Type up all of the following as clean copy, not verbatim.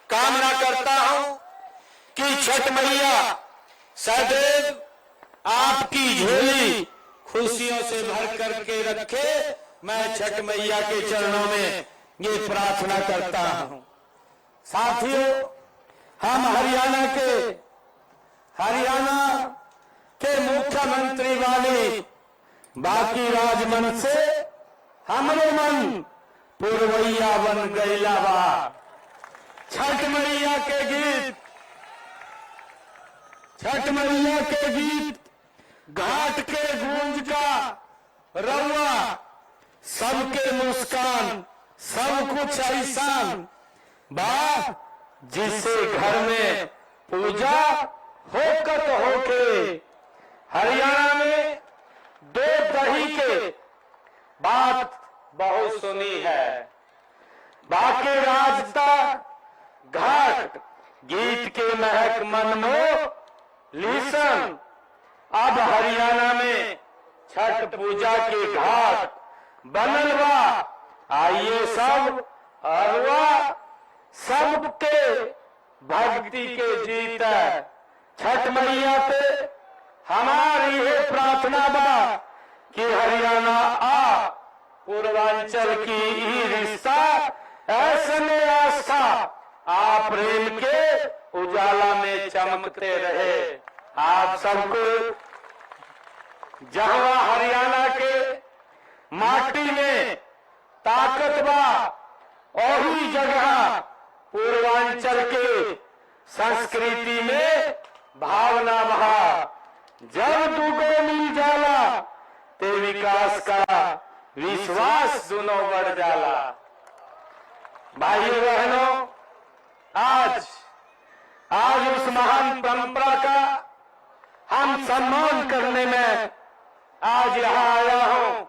कामना करता हूं कि छठ मैया सदैव आपकी झोली खुशियों से भर करके रखे। मैं छठ मैया के चरणों में ये प्रार्थना करता हूं। साथियों, हम हरियाणा के मुख्यमंत्री वाली बाकी राजमन से हमरे मन पुरवैया बन गईला बा। छठ मैया के गीत घाट के गूंज का रउआ, सबके मुस्कान सब कुछ ऐसान बा, जिससे घर में पूजा होकत होके। हरियाणा में दो दही के बात बहुत सुनी है। बाके राजता घाट गीत के महक मनमोह लीसन। अब हरियाणा में छठ पूजा के घाट बनल बा। आइए सब अरवा सबके भक्ति के जीत है। छठ मैया पे हमारी ये प्रार्थना बा कि हरियाणा आ पूर्वांचल की ई रिश्ता ऐसे में आस्था आप प्रेम के उजाला में चमकते रहे। आप सबको जहां हरियाणा के माटी में ताकत बा, वही जगह पूर्वांचल के संस्कृति में भावना बहा। जब दुगो मिल जाला ते विकास का विश्वास दोनों बढ़ जाला। भाइयों बहनों, आज उस महान परंपरा का हम सम्मान करने में आज यहाँ आया हूँ,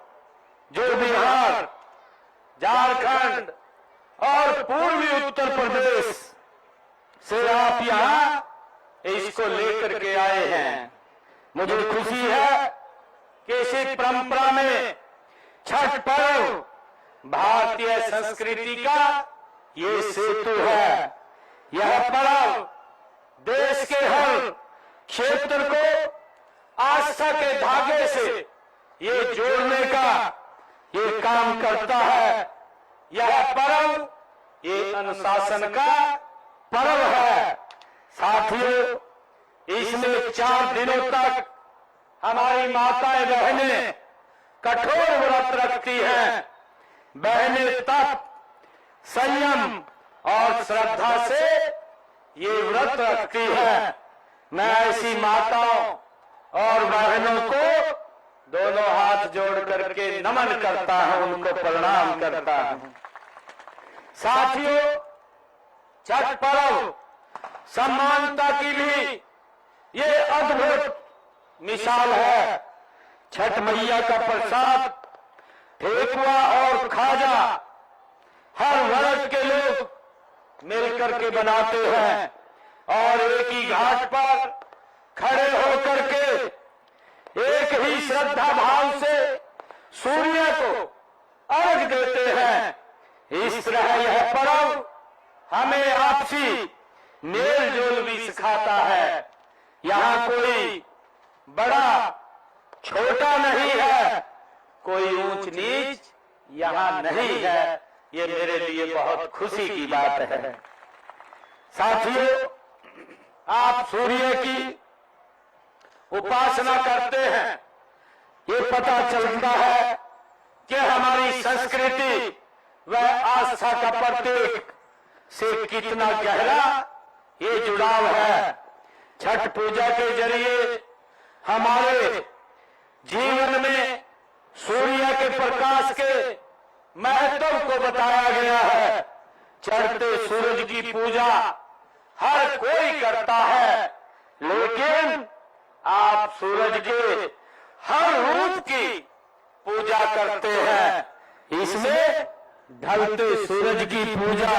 जो बिहार, झारखंड और पूर्वी उत्तर प्रदेश से आप यहाँ इसको लेकर के आए हैं। मुझे खुशी है कि इसी परंपरा में छठ पर्व भारतीय संस्कृति का ये सेतु है। यह पर्व देश के हर क्षेत्र को आस्था के धागे से ये जोड़ने का ये काम करता है। यह पर्व ये अनुशासन का पर्व है। साथियों, इसमें 4 दिनों तक हमारी माताएं बहनें कठोर व्रत रखती हैं। बहनें तप, संयम और श्रद्धा से ये व्रत रखती हैं। मैं ऐसी माताओं और बहनों को दोनों हाथ जोड़ करके नमन करता हूं, उनको प्रणाम करता हूं। साथियों, छठ पर्व समानता की भी ये अद्भुत मिसाल है। छठ मैया का प्रसाद ठेकुआ और खाजा हर वर्ग के लोग मिलकर के बनाते हैं और एक ही घाट पर खड़े होकर के एक ही श्रद्धा भाव से सूर्य को अर्घ देते हैं। इस तरह यह पर्व हमें आपसी मेल जोल भी सिखाता है। यहाँ कोई बड़ा छोटा नहीं है, कोई ऊंच नीच यहाँ नहीं है। ये मेरे लिए बहुत खुशी की बात है। साथियों, आप सूर्य की उपासना करते हैं, ये पता चलता है कि हमारी संस्कृति व आस्था का प्रतीक से कितना गहरा ये जुड़ाव है। छठ पूजा के जरिए हमारे जीवन में सूर्य के प्रकाश के महत्व को बताया गया है। चढ़ते सूरज की पूजा हर कोई करता है, लेकिन आप सूरज के हर रूप की पूजा करते हैं। इसमें ढलते सूरज की पूजा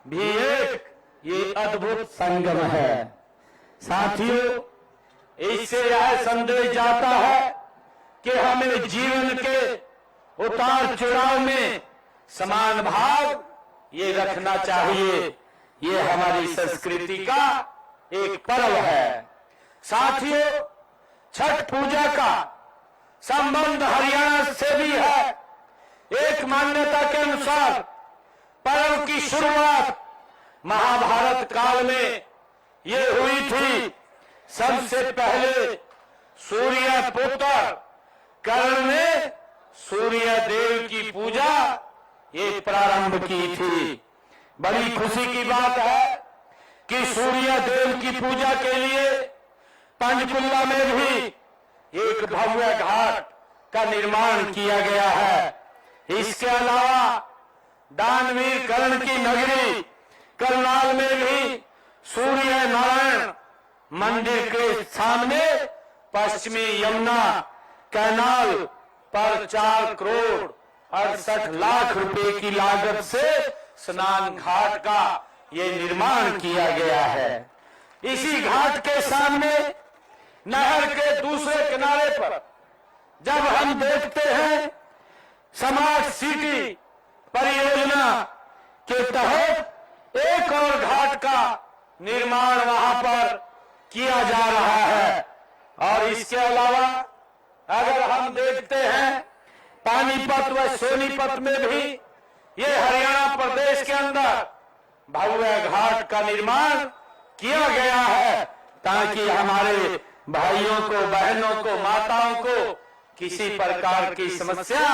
भी एक ये अद्भुत संगम है। साथियों, इससे यह संदेश जाता है कि हमें जीवन के उतार चढ़ाव में समान भाव ये रखना चाहिए। ये हमारी संस्कृति का एक पर्व है। साथियों, छठ पूजा का संबंध हरियाणा से भी है। एक मान्यता के अनुसार पर्व की शुरुआत महाभारत काल में ये हुई थी। सबसे पहले सूर्य पुत्र कर्ण ने सूर्य देव की पूजा ये प्रारंभ की थी। बड़ी खुशी की बात है कि सूर्य देव की पूजा के लिए पंचकुला में भी एक भव्य घाट का निर्माण किया गया है। इसके अलावा दानवीर कर्ण की नगरी करनाल में भी सूर्य नारायण मंदिर के सामने पश्चिमी यमुना कैनाल पर 4 करोड़ 68 लाख रुपए की लागत से स्नान घाट का ये निर्माण किया गया है। इसी घाट के सामने नहर के दूसरे किनारे पर जब हम देखते हैं स्मार्ट सिटी परियोजना के तहत एक और घाट का निर्माण वहां पर किया जा रहा है। और इसके अलावा अगर हम देखते हैं पानीपत व सोनीपत में भी ये हरियाणा प्रदेश के अंदर भव्य घाट का निर्माण किया गया है, ताकि हमारे भाइयों को, बहनों को, माताओं को किसी प्रकार की समस्या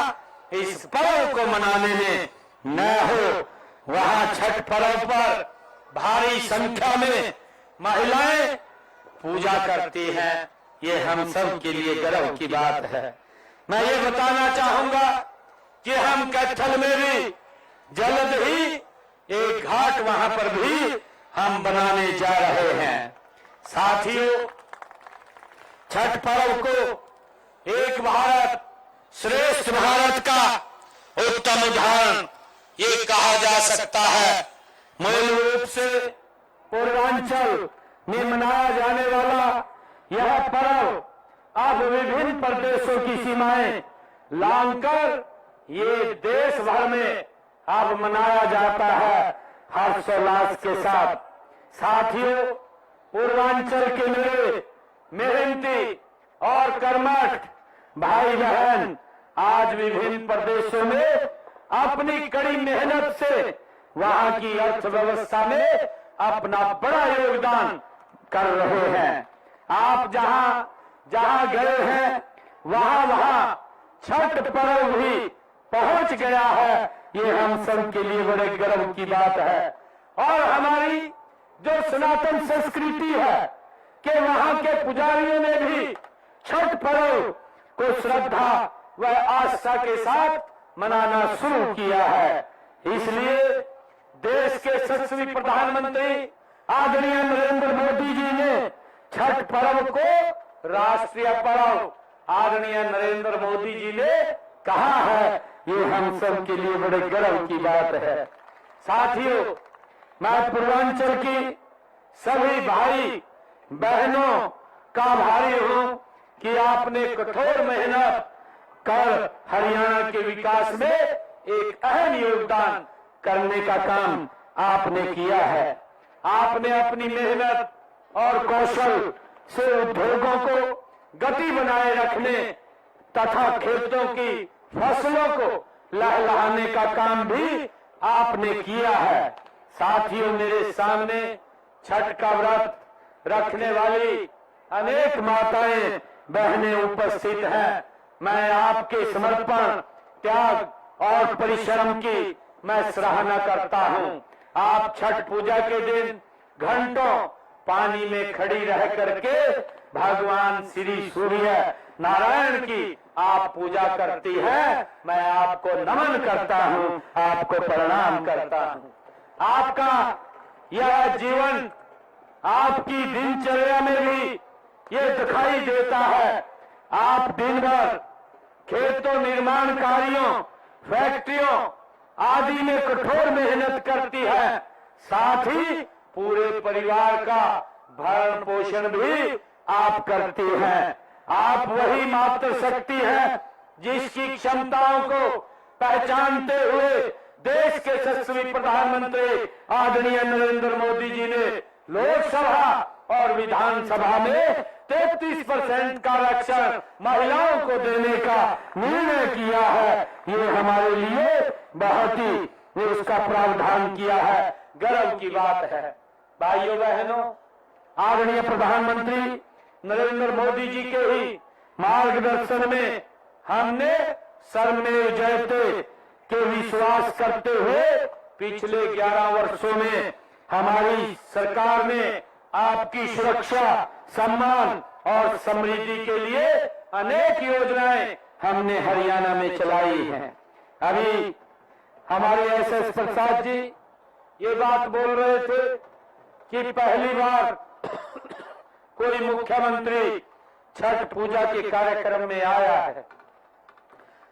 इस पर्व को मनाने में न हो। वहां छठ पर्व पर भारी संख्या में महिलाएं पूजा करती हैं। ये हम सब के लिए गर्व की बात है। मैं ये बताना चाहूंगा कि हम कैथल में भी जल्द ही एक घाट वहां पर भी हम बनाने जा रहे हैं। साथियों, छठ पर्व को एक भारत श्रेष्ठ भारत का उत्तम उदाहरण ये कहा जा सकता है। मूल रूप से पूर्वांचल में मनाया जाने वाला यह पर्व अब विभिन्न प्रदेशों की सीमाएं लांघकर ये देश भर में अब मनाया जाता है हर्षोल्लास के साथ। साथियों, पूर्वांचल के मेरे मेहनती और कर्मठ भाई बहन आज विभिन्न प्रदेशों में अपनी कड़ी मेहनत से वहां की अर्थव्यवस्था में अपना बड़ा योगदान कर रहे हैं। आप जहां जहां गए हैं वहां वहां छठ पर्व भी पहुंच गया है। ये हम सब के लिए बड़े गर्व की बात है। और हमारी जो सनातन संस्कृति है कि वहां के पुजारियों ने भी छठ पर्व को श्रद्धा व आस्था के साथ मनाना शुरू किया है। इसलिए देश के यशस्वी प्रधानमंत्री आदरणीय नरेंद्र मोदी जी ने छठ पर्व को राष्ट्रीय पर्व आदरणीय नरेंद्र मोदी जी ने कहा है। ये हम सब के लिए बड़े गर्व की बात है। साथियों, मैं पूर्वांचल की सभी भाई बहनों का आभारी हूं कि आपने कठोर मेहनत कर हरियाणा के विकास में एक अहम योगदान करने का काम आपने किया है। आपने अपनी मेहनत और कौशल से उद्योगों को गति बनाए रखने तथा खेतों की फसलों को लहलहाने का काम भी आपने किया है। साथियों, मेरे सामने छठ का व्रत रखने वाली अनेक माताएं बहनें उपस्थित हैं। मैं आपके समर्पण, त्याग और परिश्रम की मैं सराहना करता हूं। आप छठ पूजा के दिन घंटों पानी में खड़ी रह करके भगवान श्री सूर्य नारायण की आप पूजा करती है। मैं आपको नमन करता हूं, आपको प्रणाम करता हूं। आपका यह जीवन आपकी दिनचर्या में भी ये दिखाई देता है। आप दिन भर खेतों, निर्माण कार्यों, फैक्ट्रियों आदि में कठोर मेहनत करती है। साथ ही पूरे परिवार का भरण पोषण भी आप करती हैं। आप वही मातृशक्ति है जिसकी क्षमताओं को पहचानते हुए देश के यशस्वी प्रधानमंत्री आदरणीय नरेंद्र मोदी जी ने लोकसभा और विधानसभा में 33% का आरक्षण महिलाओं को देने का निर्णय किया है। ये हमारे लिए बहुत ही ने उसका प्रावधान किया है, गर्व की बात है। भाइयों बहनों, आदरणीय प्रधानमंत्री नरेंद्र मोदी जी के ही मार्गदर्शन में हमने सर्वमेव जयते के विश्वास करते हुए पिछले 11 वर्षों में हमारी सरकार ने आपकी सुरक्षा, सम्मान और समृद्धि के लिए अनेक योजनाएं हमने हरियाणा में चलाई हैं। अभी हमारे एसएस प्रसाद जी ये बात बोल रहे थे कि पहली बार कोई मुख्यमंत्री छठ पूजा के कार्यक्रम में आया है।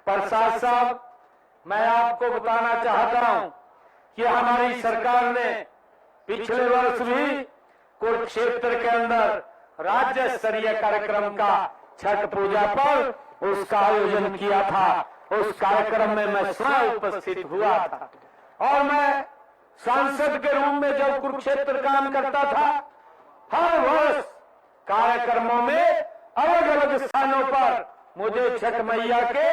प्रसाद साहब, मैं आपको बताना चाहता हूं कि हमारी सरकार ने पिछले वर्ष भी कुरुक्षेत्र के अंदर राज्य स्तरीय कार्यक्रम का छठ पूजा पर उसका आयोजन किया था। उस कार्यक्रम में मैं स्वयं उपस्थित हुआ था और मैं सांसद के रूप में जब कुरुक्षेत्र काम करता था, हर वर्ष कार्यक्रमों में अलग अलग स्थानों पर मुझे छठ मैया के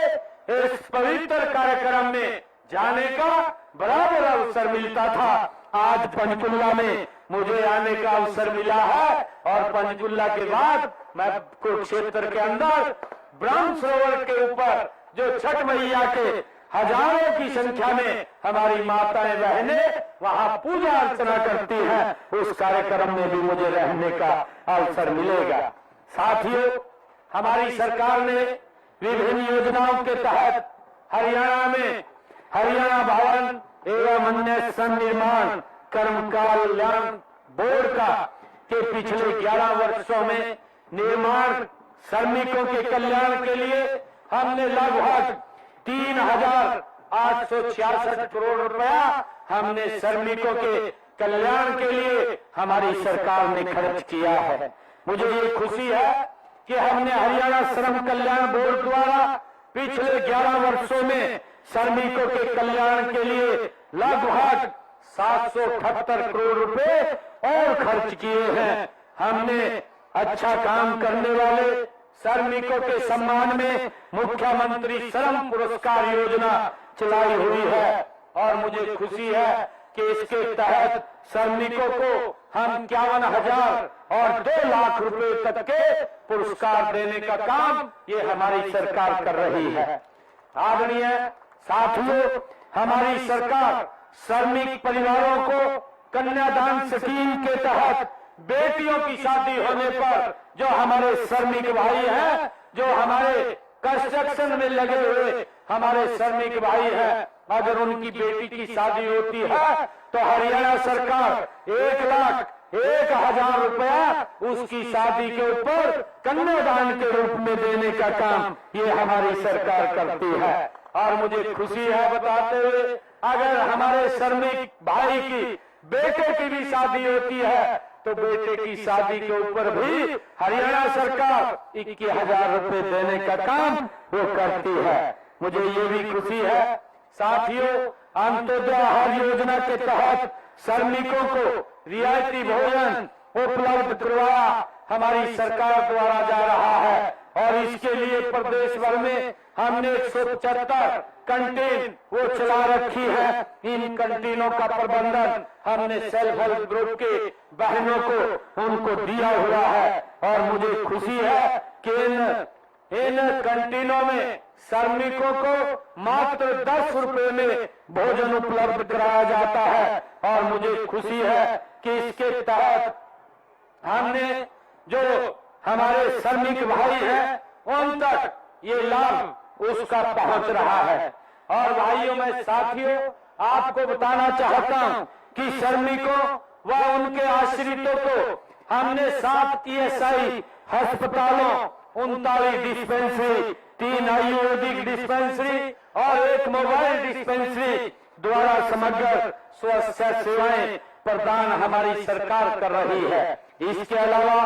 इस पवित्र कार्यक्रम में जाने का बराबर अवसर मिलता था। आज पंचकुला में मुझे आने का अवसर मिला है और पंचकुला के बाद मैं कुरुक्षेत्र के अंदर ब्रह्म सरोवर के ऊपर जो छठ मैया के हजारों की संख्या में हमारी माताएं बहनें वहां पूजा अर्चना करती हैं, उस कार्यक्रम में भी मुझे रहने का अवसर मिलेगा। साथियों, हमारी सरकार ने विभिन्न योजनाओं के तहत हरियाणा में हरियाणा भवन एवं अन्य निर्माण कर्मकाल्याण बोर्ड का के पिछले 11 वर्षों में निर्माण श्रमिकों के कल्याण के लिए हमने लगभग 3,866 करोड़ रुपया हमने श्रमिकों के कल्याण के लिए हमारी सरकार ने खर्च किया है। मुझे ये खुशी है कि हमने हरियाणा श्रम कल्याण बोर्ड द्वारा पिछले 11 वर्षों में श्रमिकों के कल्याण के लिए लगभग 778 करोड़ रुपए और खर्च किए हैं। हमने अच्छा काम करने वाले श्रमिकों के सम्मान में मुख्यमंत्री श्रम पुरस्कार योजना चलाई हुई है और मुझे खुशी है कि इसके तहत श्रमिकों को हम 51,000 और 2 लाख रुपए तक के पुरस्कार देने का काम ये हमारी सरकार कर रही है। आदरणीय साथियों, हमारी सरकार श्रमिक परिवारों को कन्यादान स्कीम के तहत बेटियों की शादी होने पर जो हमारे श्रमिक भाई हैं, जो हमारे कंस्ट्रक्शन में लगे हुए हमारे श्रमिक भाई हैं, अगर उनकी बेटी की शादी होती है तो हरियाणा सरकार 1,01,000 रुपया उसकी शादी के ऊपर कन्यादान के रूप में देने का काम ये हमारी सरकार करती है। और मुझे खुशी है बताते हुए, अगर हमारे श्रमिक भाई की बेटे की भी शादी होती है तो बेटे की शादी के ऊपर भी हरियाणा सरकार 21,000 रुपए देने का काम वो करती है। मुझे ये भी खुशी है साथियों, अंत्योदय आहार योजना के तहत श्रमिकों को रियायती भोजन उपलब्ध करवाया हमारी सरकार द्वारा जा रहा है और इसके लिए प्रदेश भर में हमने 175 कैंटीन वो चला रखी है। इन कैंटीनों का प्रबंधन हमने सेल्फ हेल्प ग्रुप के बहनों को उनको दिया हुआ है और मुझे खुशी है कि इन कैंटीनों में श्रमिकों को मात्र 10 रुपए में भोजन उपलब्ध कराया जाता है और मुझे खुशी है कि इसके तहत हमने जो हमारे श्रमिक भाई हैं उन तक ये लाभ उसका पहुंच रहा है। और भाइयों, मैं साथियों आपको बताना चाहता हूं कि श्रमिकों व उनके आश्रितों को हमने 7 ESI अस्पतालों, 39 डिस्पेंसरी, 3 आयुर्वेदिक डिस्पेंसरी और 1 मोबाइल डिस्पेंसरी द्वारा समग्र स्वास्थ्य सेवाएं प्रदान हमारी सरकार कर रही है। इसके अलावा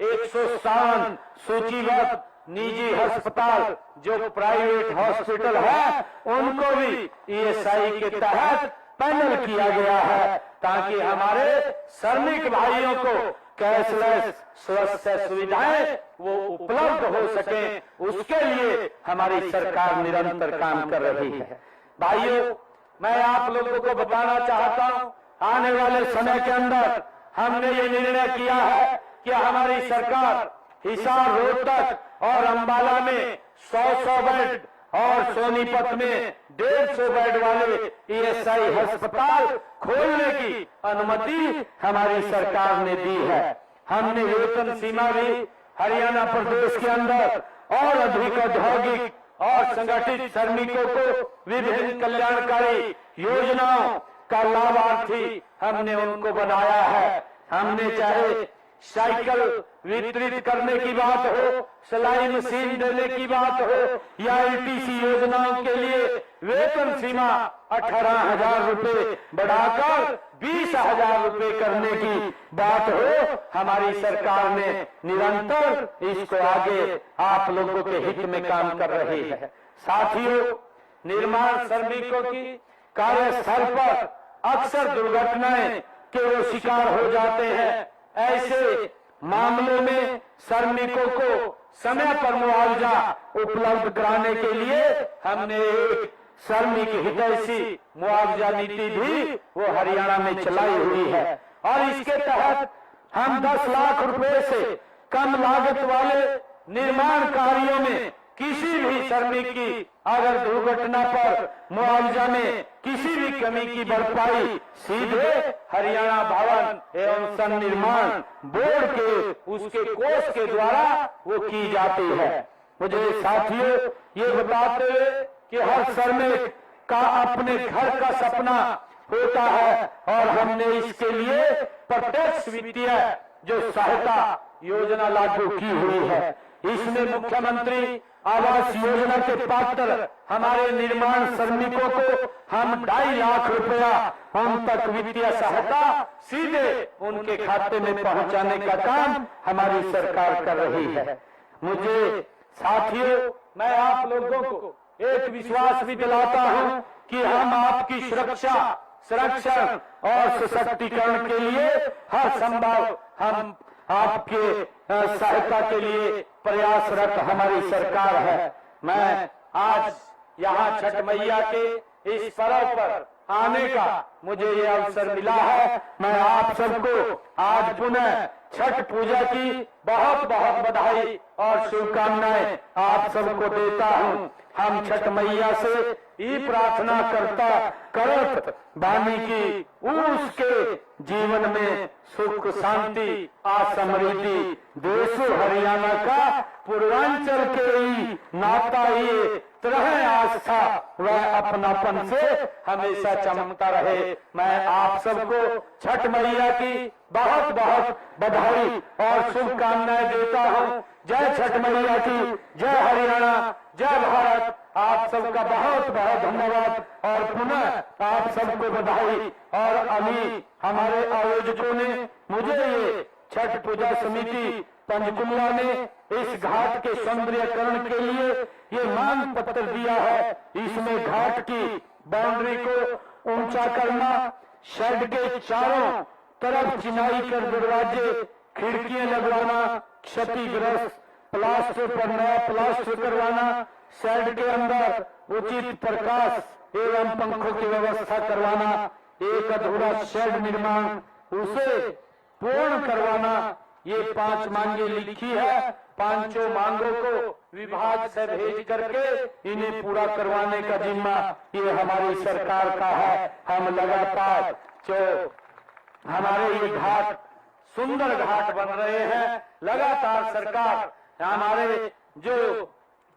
157 सूचीबद्ध निजी अस्पताल जो प्राइवेट हॉस्पिटल है उनको भी ईएसआई के तहत पैनल किया गया है, ताकि हमारे श्रमिक भाइयों को कैशलेस स्वास्थ्य सुविधाएं वो उपलब्ध हो सके, उसके लिए हमारी सरकार निरंतर काम कर रही है। भाइयों, मैं आप लोगों को बताना चाहता हूं, आने वाले समय के अंदर हमने ये निर्णय किया है कि हमारी सरकार हिसार, रोहतक और अंबाला में 100 बेड और सोनीपत में 150 बेड वाले ईएसआई अस्पताल खोलने की अनुमति हमारी सरकार ने दी है। हमने वेतन सीमा भी हरियाणा प्रदेश के अंदर और अधिक औद्योगिक और संगठित श्रमिकों को विभिन्न कल्याणकारी योजनाओं का लाभार्थी हमने उनको बनाया है। हमने चाहे साइकिल वितरित करने की बात हो, सिलाई मशीन देने की बात हो, या एलटीसी योजनाओं के लिए वेतन सीमा 18,000 रुपए बढ़ाकर 20,000 रुपए करने की बात हो, हमारी सरकार ने निरंतर इसको आगे आप लोगों के हित में काम कर रही है। साथियों, निर्माण श्रमिकों की कार्यस्थल पर अक्सर दुर्घटनाएं के वो शिकार हो जाते हैं। ऐसे मामलों में श्रमिकों को समय पर मुआवजा उपलब्ध कराने के लिए हमने एक श्रमिक हितैषी मुआवजा नीति भी वो हरियाणा में चलाई हुई है, और इसके तहत हम 10 लाख रुपए से कम लागत वाले निर्माण कार्यों में किसी भी श्रमिक की अगर दुर्घटना पर मुआवजा में किसी भी कमी की भरपाई सीधे हरियाणा भवन एवं सन्निर्माण बोर्ड के उसके कोष के द्वारा वो की जाती है। मुझे साथियों ये बताते हुए कि हर श्रमिक का अपने घर का सपना होता है, और हमने इसके लिए प्रत्यक्ष वित्तीय जो सहायता योजना लागू की हुई है। इसमें मुख्यमंत्री आवास योजना के पात्र हमारे निर्माण श्रमिकों को हम 2.5 लाख रुपया उन तक वित्तीय सहायता सीधे उनके खाते में पहुंचाने का काम हमारी सरकार कर रही है। मुझे साथियों, मैं आप लोगों को एक विश्वास भी दिलाता हूं कि हम आपकी सुरक्षा, संरक्षण और सशक्तिकरण के लिए हर संभव हम आपके सहायता के लिए प्रयासरत हमारी सरकार है। मैं आज यहाँ छठ मैया के इस पर्व पर आने का मुझे ये अवसर मिला है। मैं आप सबको आज पुनः छठ पूजा की बहुत बहुत बधाई और शुभकामनाएं आप सबको देता हूँ। हम छठ मैया से ये प्रार्थना करत बानी की उसके जीवन में सुख, शांति और समृद्धि देशो हरियाणा का पूर्वांचल के ही नाता ये तरह आस्था व अपनापन से हमेशा चमकता रहे। मैं आप सबको छठ मैया की बहुत बहुत बधाई और शुभकामनाएं देता हूँ। जय छठ मैया की, जय हरियाणा, जय भारत। आप सबका बहुत बहुत धन्यवाद और पुनः आप सबको बधाई। और अभी हमारे आयोजकों ने मुझे ये छठ पूजा समिति पंचकुला ने इस घाट के सौंदर्यकरण के लिए ये मांग पत्र दिया है। इसमें घाट की बाउंड्री को ऊंचा करना, शेड के चारों तरफ चिनाई कर दरवाजे, खिड़कियां लगवाना, क्षतिग्रस्त प्लास्टर पर नया प्लास्टर करवाना, शेड के अंदर उचित प्रकाश एवं पंखों की व्यवस्था करवाना, एक अधूरा शेड निर्माण उसे पूर्ण करवाना, ये 5 मांगे लिखी है। 5 मांगों को विभाग से भेज करके इन्हें पूरा करवाने का जिम्मा ये हमारी सरकार का है। हम लगातार जो हमारे ये घाट सुंदर घाट बन रहे हैं, लगातार सरकार हमारे जो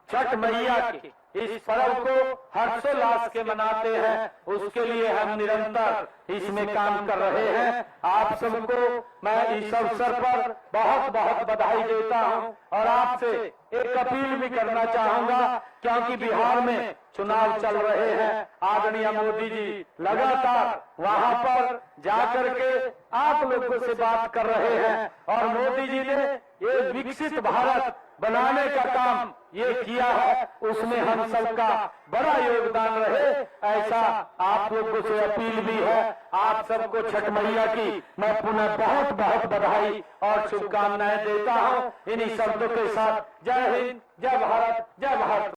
छठ मैया के इस पर्व को हर्षोल्लास के मनाते हैं, उसके लिए हम निरंतर इसमें काम कर रहे हैं। आप सबको मैं इस अवसर पर बहुत बहुत बधाई देता हूं और आपसे एक अपील भी करना चाहूंगा, क्योंकि बिहार में चुनाव चल रहे हैं। आदरणीय मोदी जी लगातार वहां पर जाकर के आप लोगों से बात कर रहे हैं और मोदी जी ने ये विकसित भारत बनाने का काम ये किया है, उसमें हम सबका बड़ा योगदान रहे, ऐसा आप लोगों से अपील भी है। आप सबको छठ मैया की मैं पुनः बहुत बहुत बधाई और शुभकामनाएं देता हूं। इन्हीं शब्दों के साथ जय हिंद, जय भारत, जय भारत।